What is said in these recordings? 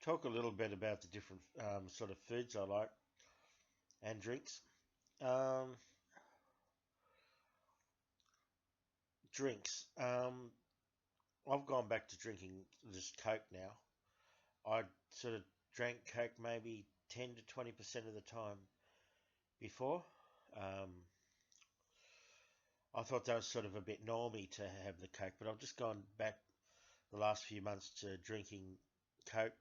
talk a little bit about the different sort of foods I like and drinks. Um, Drinks. I've gone back to drinking just Coke now. I sort of drank Coke maybe 10 to 20% of the time before. Um, I thought that was sort of a bit normy to have the Coke, but I've just gone back the last few months to drinking Coke,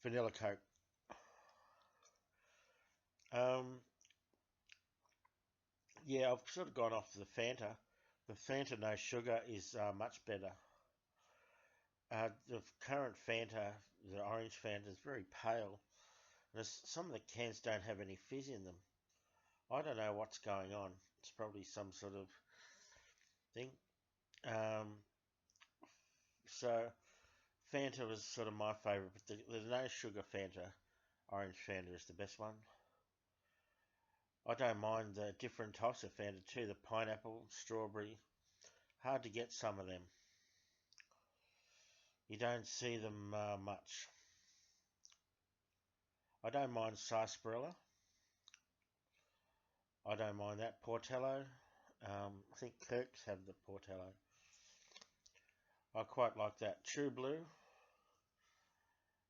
vanilla Coke. Um, yeah, I've sort of gone off the Fanta. The Fanta no sugar is much better. The current Fanta, the orange Fanta, is very pale. And some of the cans don't have any fizz in them. I don't know what's going on. It's probably some sort of thing. Um, so Fanta was sort of my favourite, but the no sugar Fanta, orange Fanta is the best one. I don't mind the different types of Fanta too. The pineapple, strawberry, hard to get some of them. You don't see them much. I don't mind sarsaparilla. I don't mind that. Portello. I think Kirk's have the Portello. I quite like that. True Blue.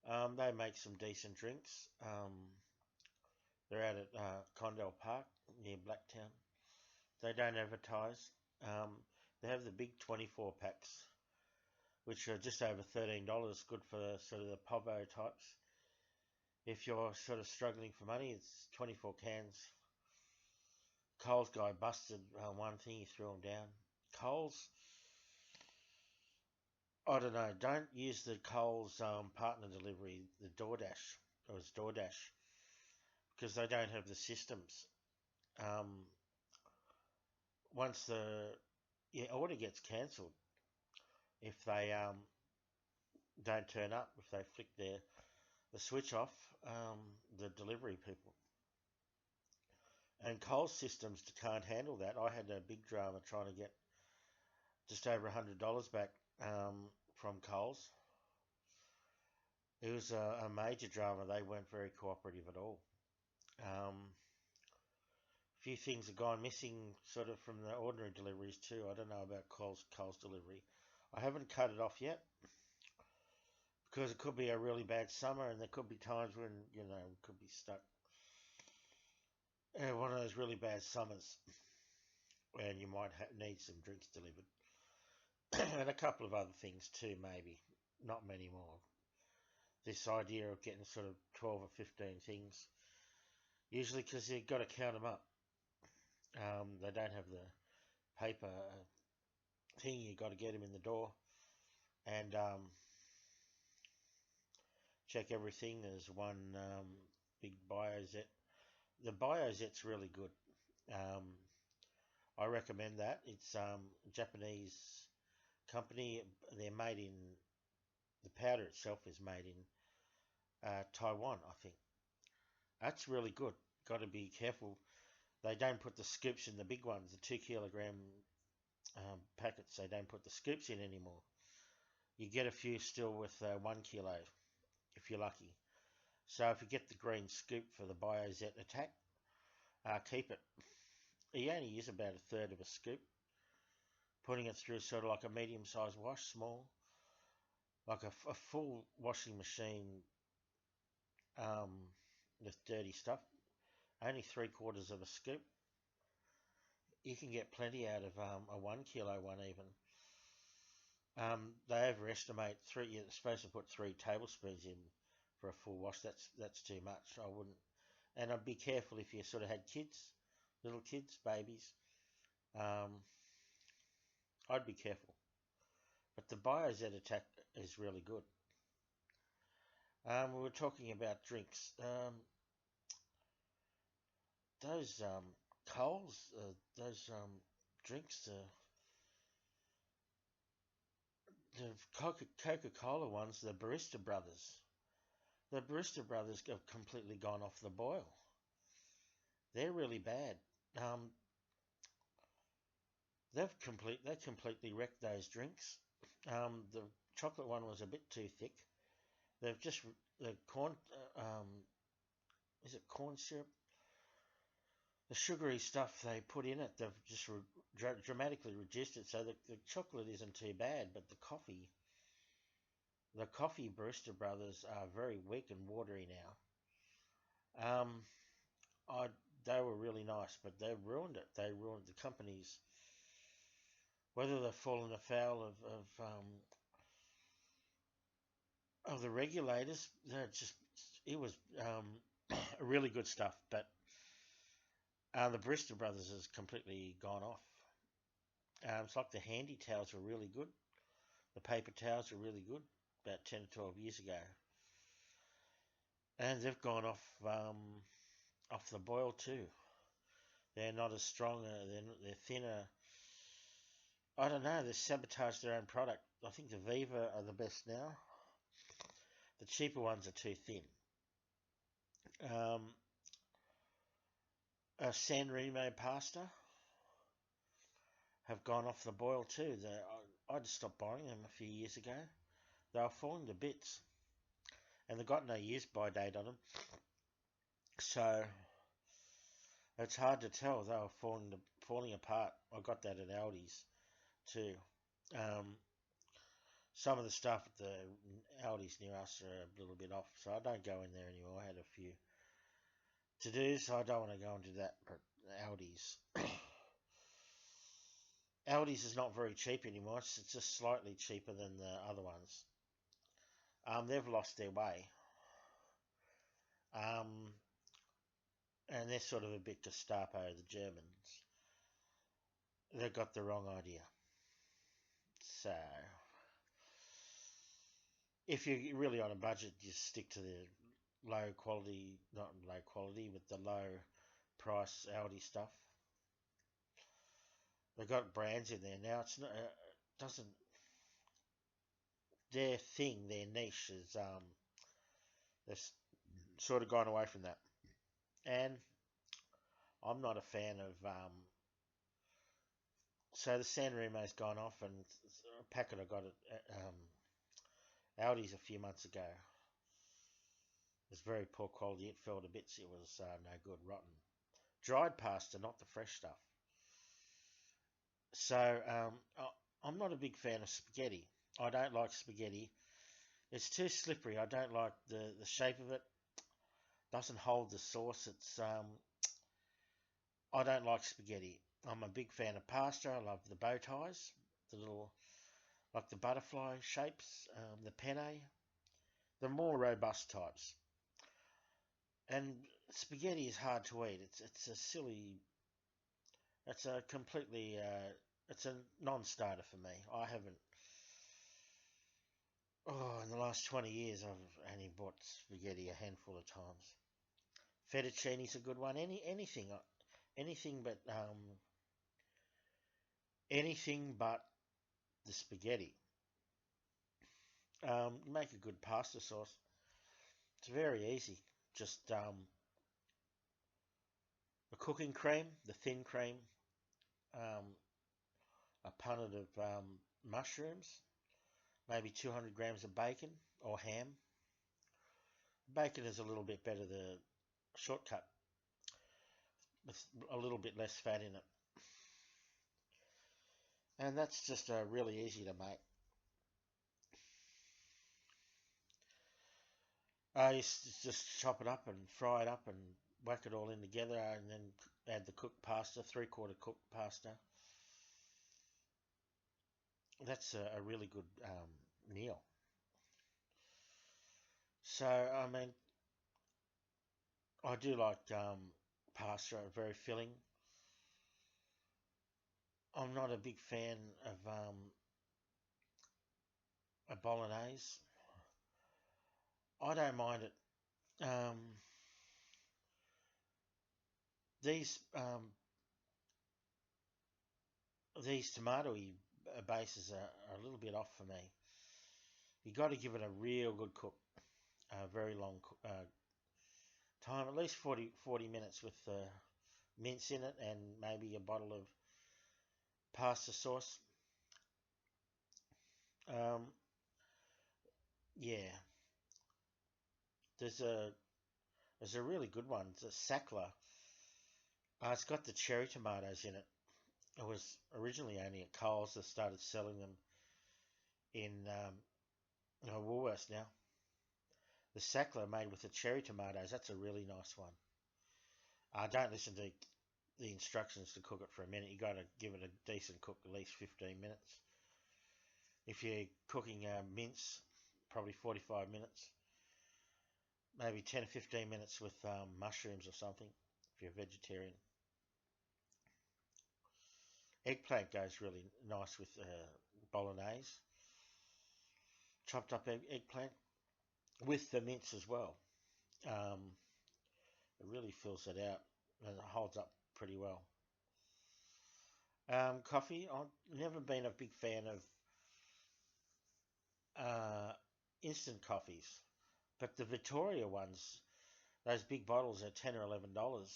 They make some decent drinks. They're out at Condell Park near Blacktown. They don't advertise. They have the big 24 packs, which are just over $13. Good for sort of the povo types. If you're sort of struggling for money, it's 24 cans. Coles guy busted one thing, he threw them down. Coles, I don't know, don't use the Coles partner delivery, the DoorDash, or it's DoorDash, because they don't have the systems. Um, Once the order gets cancelled, if they don't turn up, if they flick the switch off, the delivery people. And Coles systems can't handle that. I had a big drama trying to get just over $100 back from Coles. It was a major drama. They weren't very cooperative at all. A few things have gone missing sort of from the ordinary deliveries too. I don't know about Coles delivery. I haven't cut it off yet because it could be a really bad summer and there could be times when, it could be stuck. One of those really bad summers and you might need some drinks delivered. And a couple of other things too, maybe. Not many more. This idea of getting sort of 12 or 15 things, usually because you've got to count them up. They don't have the paper thing, you've got to get them in the door and check everything. There's one big Biozet. The Biozet's really good. I recommend that. It's a Japanese company. They're made in, the powder itself is made in Taiwan, I think. That's really good. Got to be careful. They don't put the scoops in the big ones, the 2 kilogram packets. They don't put the scoops in anymore. You get a few still with 1 kilo, if you're lucky. So if you get the green scoop for the Biozet Attack, keep it. You only use about a third of a scoop. Putting it through sort of like a medium-sized wash, small. Like a full washing machine with dirty stuff. Only 3/4 of a scoop. You can get plenty out of a 1 kilo one even. They overestimate you're supposed to put 3 tablespoons in for a full wash. That's too much. I wouldn't. And I'd be careful if you sort of had kids, little kids, babies. I'd be careful. But the Biozet Attack is really good. We were talking about drinks. Those Coles, those drinks, the Coca-Cola ones, the Barista Brothers. The Barista Brothers have completely gone off the boil. They're really bad. They completely wrecked those drinks. The chocolate one was a bit too thick, They've just the corn. Is it corn syrup? The sugary stuff they put in it, they've just dramatically reduced it, so the chocolate isn't too bad, but the coffee Barista Brothers are very weak and watery now. I They were really nice, but they've ruined it. They ruined the companies. Whether they've fallen afoul of the regulators, they're just it was really good stuff, but the Barista Brothers has completely gone off. It's like the handy towels were really good. The paper towels were really good about 10 or 12 years ago. And they've gone off the boil too. They're not as strong, they're thinner. I don't know, they've sabotaged their own product. I think the Viva are the best now. The cheaper ones are too thin. Um, San Remo pasta have gone off the boil too. I just stopped buying them a few years ago. They were falling to bits, and they've got no use by date on them. So it's hard to tell. They were falling apart. I got that at Aldi's too. Um, some of the stuff at the Aldi's near us are a little bit off, so I don't go in there anymore. I had a few to do, so I don't want to go and do that. But Aldi's, Aldi's is not very cheap anymore. It's just slightly cheaper than the other ones. They've lost their way. Um, and they're sort of a bit Gestapo, the Germans. They've got the wrong idea. So, if you're really on a budget, just stick to the low quality, not low quality, but the low price Aldi stuff. They've got brands in there now. It's not, doesn't their thing, their niche is they've sort of gone away from that, and I'm not a fan of so the San Remo's gone off, and a packet I got at Aldi's a few months ago. It was very poor quality. It fell to bits. It was no good, rotten. Dried pasta, not the fresh stuff. So I'm not a big fan of spaghetti. I don't like spaghetti. It's too slippery. I don't like the shape of it. Doesn't hold the sauce. I don't like spaghetti. I'm a big fan of pasta. I love the bow ties, the little like the butterfly shapes, the penne, the more robust types. And spaghetti is hard to eat. It's a silly. It's a completely. It's a non-starter for me. I haven't. Oh, in the last 20 years, I've only bought spaghetti a handful of times. Fettuccine's a good one. Anything but anything but the spaghetti. Make a good pasta sauce. It's very easy. Just a cooking cream, the thin cream, um, a punnet of mushrooms, maybe 200 grams of bacon or ham. Bacon is a little bit better, the shortcut, with a little bit less fat in it. And that's just really easy to make. You just chop it up and fry it up and whack it all in together, and then add the cooked pasta, 3/4 cooked pasta. That's a really good meal. So, I mean, I do like pasta, very filling. I'm not a big fan of a bolognese. I don't mind it. These these tomatoey bases are a little bit off for me. You got to give it a real good cook, a very long time, at least 40 minutes with mince in it and maybe a bottle of pasta sauce. Um, yeah, There's a really good one. It's a Sackler. It's got the cherry tomatoes in it. It was originally only at Coles. They started selling them in Woolworths now. The Sackler made with the cherry tomatoes. That's a really nice one. Don't listen to the instructions to cook it for a minute. You got to give it a decent cook, at least 15 minutes. If you're cooking mince, probably 45 minutes. Maybe 10 or 15 minutes with mushrooms or something, if you're a vegetarian. Eggplant goes really nice with bolognese. Chopped up eggplant with the mince as well. Um, it really fills it out and it holds up pretty well. Coffee, I've never been a big fan of instant coffees, but the Victoria ones, those big bottles are $10 or $11.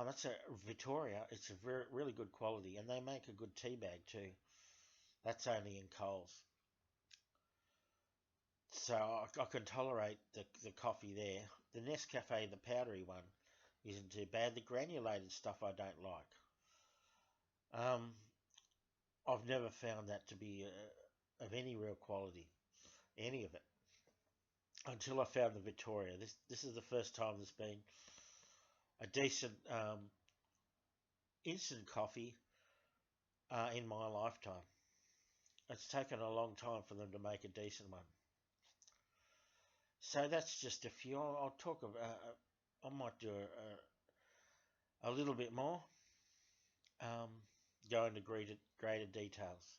That's a Victoria. It's a really good quality, and they make a good tea bag too. That's only in Coles, so I can tolerate the coffee there. The Nescafe, the powdery one, isn't too bad. The granulated stuff I don't like. Um, I've never found that to be of any real quality, any of it, until I found the Victoria. This is the first time there's been a decent instant coffee in my lifetime. It's taken a long time for them to make a decent one. So that's just a few. I'll talk about. I might do a little bit more. Um, go into greater details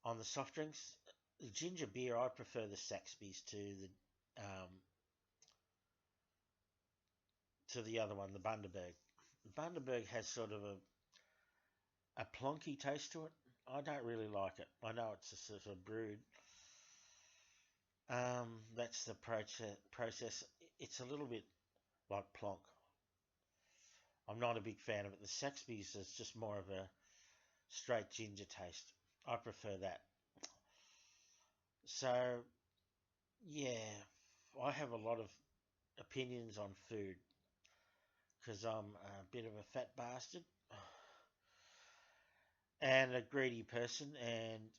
on the soft drinks. The ginger beer, I prefer the Saxby's to the other one, the Bundaberg. Bundaberg has sort of a plonky taste to it. I don't really like it. I know it's a sort of brewed. That's the process. It's a little bit like plonk. I'm not a big fan of it. The Saxby's is just more of a straight ginger taste. I prefer that. So, yeah, I have a lot of opinions on food because I'm a bit of a fat bastard and a greedy person, and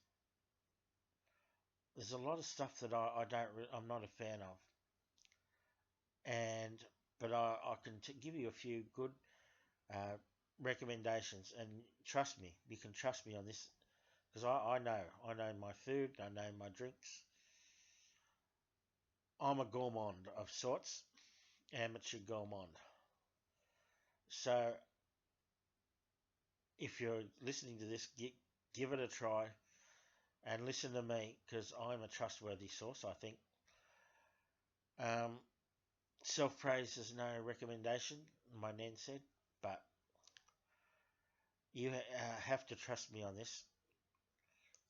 there's a lot of stuff that I'm not a fan of, and but I can give you a few good recommendations, and trust me, you can trust me on this because I know my food, I know my drinks. I'm a gourmand of sorts, amateur gourmand. So if you're listening to this, give it a try and listen to me because I'm a trustworthy source, I think. Self-praise is no recommendation, my nan said, but you have to trust me on this.